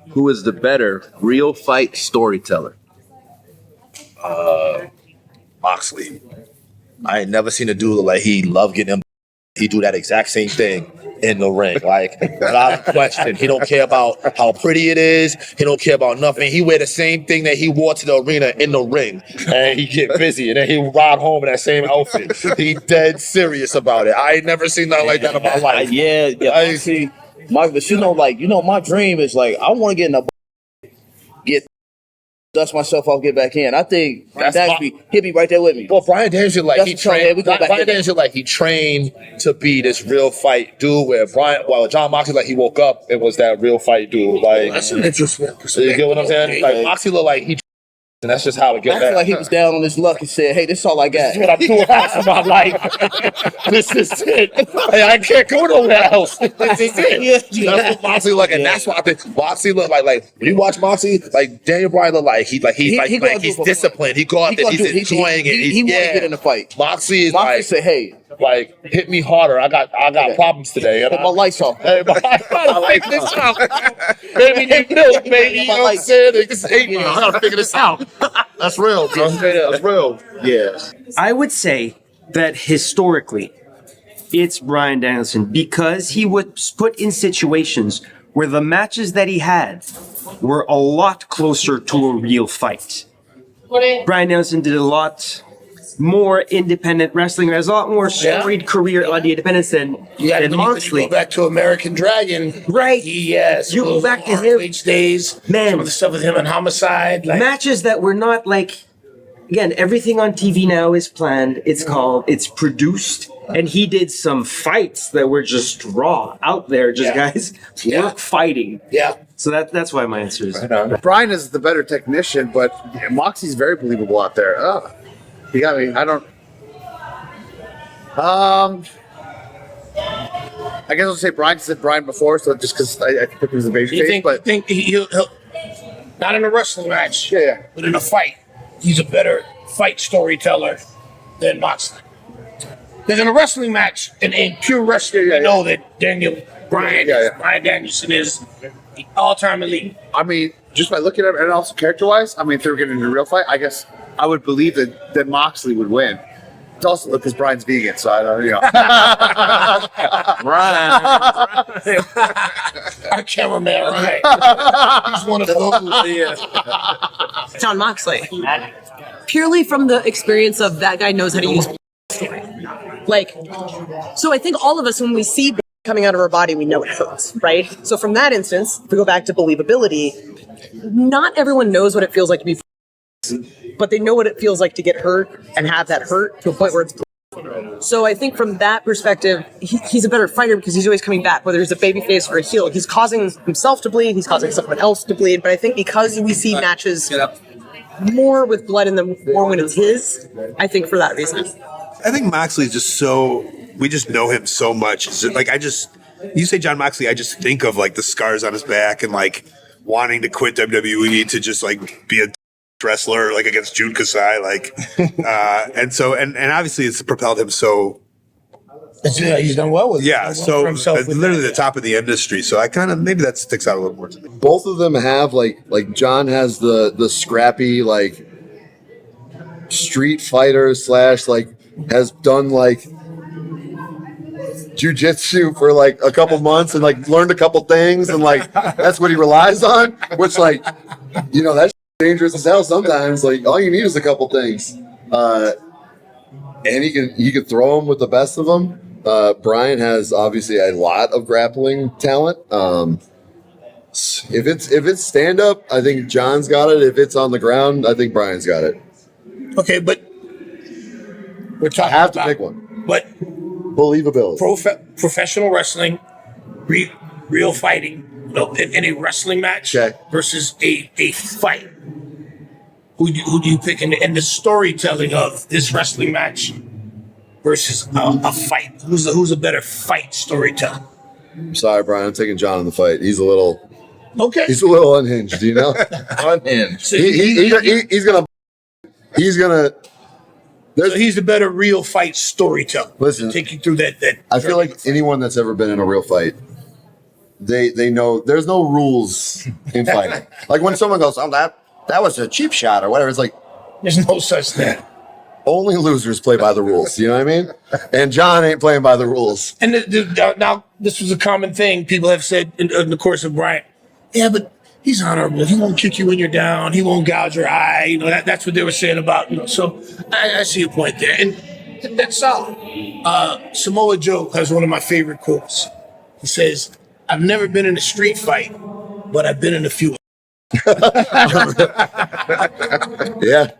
Who is the better real fight storyteller? Moxley. I ain't never seen a dude like he love getting him. He do that exact same thing in the ring. Like, without question. He don't care about how pretty it is. He don't care about nothing. He wear the same thing that he wore to the arena in the ring. And he get busy. And then he ride home in that same outfit. He dead serious about it. I ain't never seen nothing like that in my life. I see. But my dream is like, I want to get in get dust myself off, get back in. I think he'll be right there with me. Well, Bryan Danielson, he trained to be this real fight dude. Where Jon Moxley, he woke up and was that real fight dude. Like, that's an interesting. You get what I'm saying? Like, Moxley look like he. And that's just how it gets. I feel like he was down on his luck and said, "Hey, this is all I got. This is what I'm doing for my life. This is it. Hey, I can't go nowhere else. This is it." That's what Moxley look, and that's why I think Moxley look like when you watch Moxley, like Daniel Bryan look like he's disciplined. He go out there, he's enjoying it. He want to get in the fight. Moxley say, "Hey, like hit me harder. I got problems today. Put my lights off. Hey, my lights this out. Baby need milk, baby. You know what I'm saying? This is 8 Mile. I gotta figure this out." That's real, bro. That's real. Yeah. I would say that historically, it's Bryan Danielson because he was put in situations where the matches that he had were a lot closer to a real fight. Bryan Danielson did a lot more independent wrestling. Has a lot more storied career on the independents than Moxley. You go back to American Dragon, right? Yes, you go back to him days. Man, some of the stuff with him and Homicide, matches that were not like. Again, everything on TV now is planned. It's produced, and he did some fights that were just raw out there. Guys work fighting. Yeah. So that's why my answer is Bryan is the better technician, but Moxie's very believable out there. You got me. I don't. I guess I'll say Bryan said Bryan before, so just because I think he was a babyface. But think he'll not in a wrestling match, but in a fight, he's a better fight storyteller than Moxley. Because in a wrestling match, in pure wrestling, we know that Bryan Danielson is the all-time elite. I mean, just by looking at him, and also character-wise, I mean, if they were getting into a real fight, I guess I would believe that Moxley would win. It's also because Bryan's vegan, so I don't, Our cameraman, right? He's one of those. Jon Moxley. Purely from the experience of that guy knows how to use story. So I think all of us, when we see coming out of our body, we know it hurts, right? So from that instance, if we go back to believability, not everyone knows what it feels like to be but they know what it feels like to get hurt and have that hurt to a point where it's. So I think from that perspective, he's a better fighter because he's always coming back, whether he's a babyface or a heel. He's causing himself to bleed, he's causing someone else to bleed. But I think because we see matches more with blood in them, more when it's his, I think for that reason. I think Moxley's just we just know him so much. You say Jon Moxley, I just think of like the scars on his back and like wanting to quit WWE to just like be a wrestler like against Jun Kasai, and obviously it's propelled him so. He's done well with it. Yeah, so literally the top of the industry. So I kind of maybe that sticks out a little more to me. Both of them have like Jon has the scrappy like street fighter / has done like jiu-jitsu for like a couple months and like learned a couple things and like that's what he relies on, which that's dangerous as hell sometimes. Like all you need is a couple things, and he can throw them with the best of them. Bryan has obviously a lot of grappling talent. If it's stand up, I think Jon's got it. If it's on the ground, I think Bryan's got it. Okay, but we're talking. I have to pick one. But believability, professional wrestling, real fighting. In a wrestling match versus a fight. Who do you pick in the storytelling of this wrestling match versus a fight? Who's a better fight storyteller? I'm sorry, Bryan. I'm taking Jon in the fight. He's a little He's a little unhinged. You know, unhinged. He's gonna. So he's the better real fight storyteller. Listen, take you through that. I feel like anyone that's ever been in a real fight they know there's no rules in fighting. Like when someone goes, "Oh, that was a cheap shot" or whatever, it's like There's no such thing. only losers play by the rules. You know what I mean? And John ain't playing by the rules. And now this was a common thing people have said in the course of Bryan. Yeah, but he's honorable. He won't kick you when you're down. He won't gouge your eye. You know, that's what they were saying about, you know. So I see your point there. And that's solid. Samoa Joe has one of my favorite quotes. He says, I've never been in a street fight, but I've been in a few. Yeah.